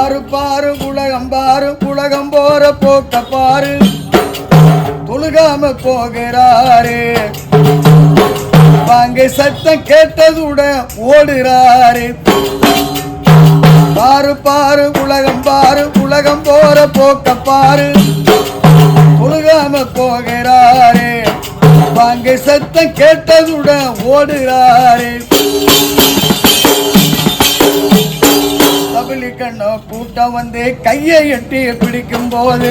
பாரு பாரு உலகம் பாரு உலகம் போற போக்க பாரு தொழுகாம போகிறாரு வாங்க சத்தம் கேட்டதுடன் ஓடுறாரு பாரு பாரு உலகம் போற போக்க பாரு தொழுகாம போகிறாரு வாங்க சத்தம் கேட்டதுடன் ஓடுறாரு தபிலிக்கண்ணோ கூட்டம் வந்து கையை எட்டி பிடிக்கும் போது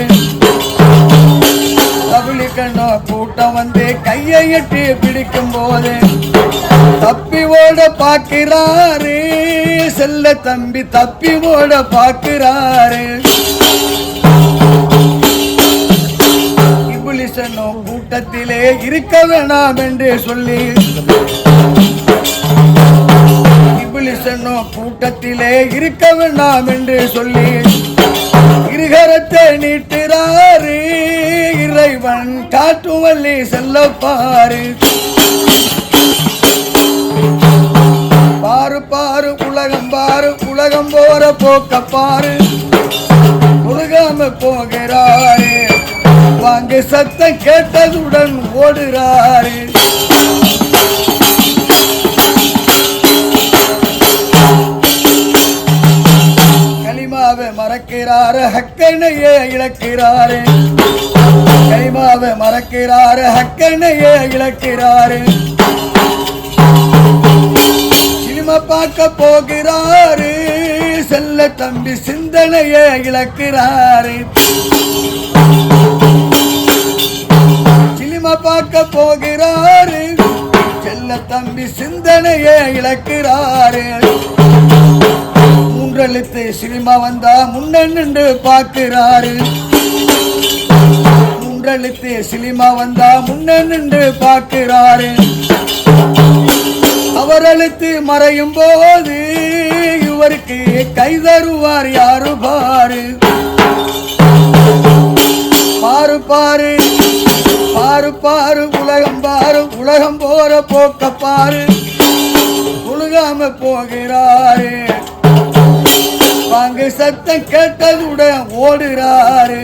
தபிலிக்கண்ணோ கூட்டம் வந்து கையை எட்டி பிடிக்கும் போது தப்பி ஓட பார்க்கிறாரு செல்ல தம்பி தப்பி ஓட பார்க்கிறாரு இப்லீஸனோ கூட்டத்திலே இருக்க வேணாம் என்று சொல்லி இப்லீஸனோ கூட்டத்திலே இருக்க வேண்டாம் என்று சொல்லி இருகரத்தை நீட்டுறாரு இறைவன் காட்டும் வள்ளி செல்ல பாரு பாரு பாரு உலகம் போற போக்க பாரு தொழுகாம போகிறாரு வாங்க சத்தம் கேட்டதுடன் ஓடுறாரு மறக்கிறாரு ஹக்கனையே இழக்கிறாரு கைமாவை மறக்கிறாரு ஹக்கனையே இழக்கிறாரு சினிமா பார்க்க போகிறாரு செல்ல தம்பி சிந்தனையே இழக்கிறாரு சினிமா பார்க்க போகிறாரு செல்ல தம்பி சிந்தனையே இழக்கிறாரு மூன்றெழுத்து சினிமா வந்தா முன்ன நின்று பார்க்கிறாரு மூன்றெழுத்து சினிமா வந்தா முன்ன நின்று பார்க்கிறாரு அவர் எழுத்து மறையும் போது இவருக்கு கை தருவார் யாரு பாரு பாரு பாரு பாரு பாரு உலகம் போற போக்க பாரு உலகாம போகிறாரு வாங்க சத்தம் கேட்டதுடன் ஓடுறாரு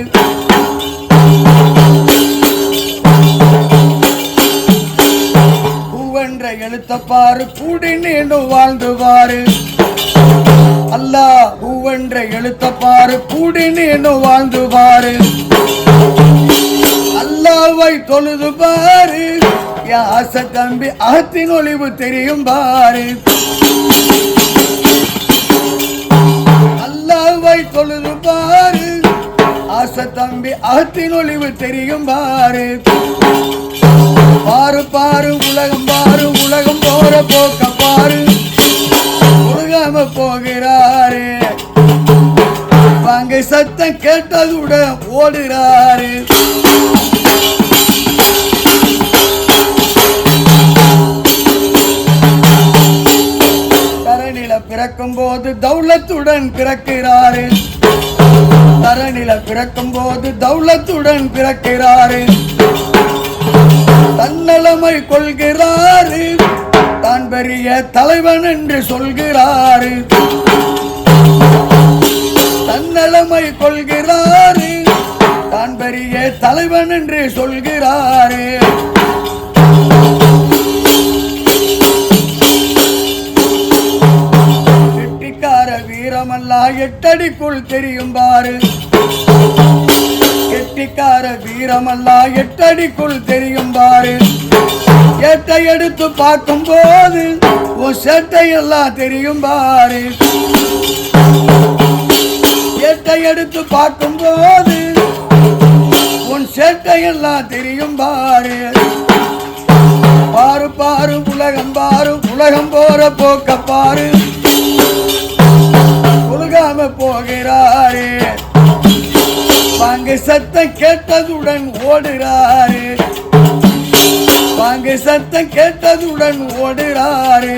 பூவென்ற எழுத்த பாரு கூடி நீண்டு வாழ்ந்துவாரு அல்லாஹ் பூவென்ற எழுத்த பாரு கூடி நீண்டு வாழ்ந்துவாரு அல்லாஹ்வை தொழுது பாரு யாச தம்பி அகத்தின் ஒளிவு தெரியும் பாரு அல்லாஹ்வை தொழுது பாரு ஆசை தம்பி அகத்தின் ஒளிவு தெரியும் பாரு பாரு பாரு உலகம் போற போக்க பாரு தொழுகாம போகிறாரு வாங்க சத்தம் கேட்டதுடன் ஓடுறாரு பிறக்கும் போது தௌலத்துடன் பிறக்கிறாரு தரணில பிறக்கும் போது தௌலத்துடன் பிறக்கிறாரு தன்னலமை கொள்கிறாரு தான் பெரிய தலைவன் என்று சொல்கிறாரு தன்னலமை கொள்கிறாரு தான் பெரிய தலைவன் என்று சொல்கிறாரு வீரமல்லா எட்டடிக்குள் தெரியும் பாரு கெட்டிக்கார வீரமல்லா எட்டடிக்குள் தெரியும் பாரு ஏட்டை எடுத்து பார்க்கும் போது உன் சேட்டை எல்லாம் தெரியும் பாரு ஏட்டை எடுத்து பார்க்கும் போது உன் சேட்டை எல்லாம் தெரியும் பாரு பாரு பாரு உலகம் போற போக்க பாரு உலகாம போகிறாரு வாங்க சத்தம் கேட்டதுடன் ஓடுறாரு வாங்க சத்தம் கேட்டதுடன் ஓடுறாரு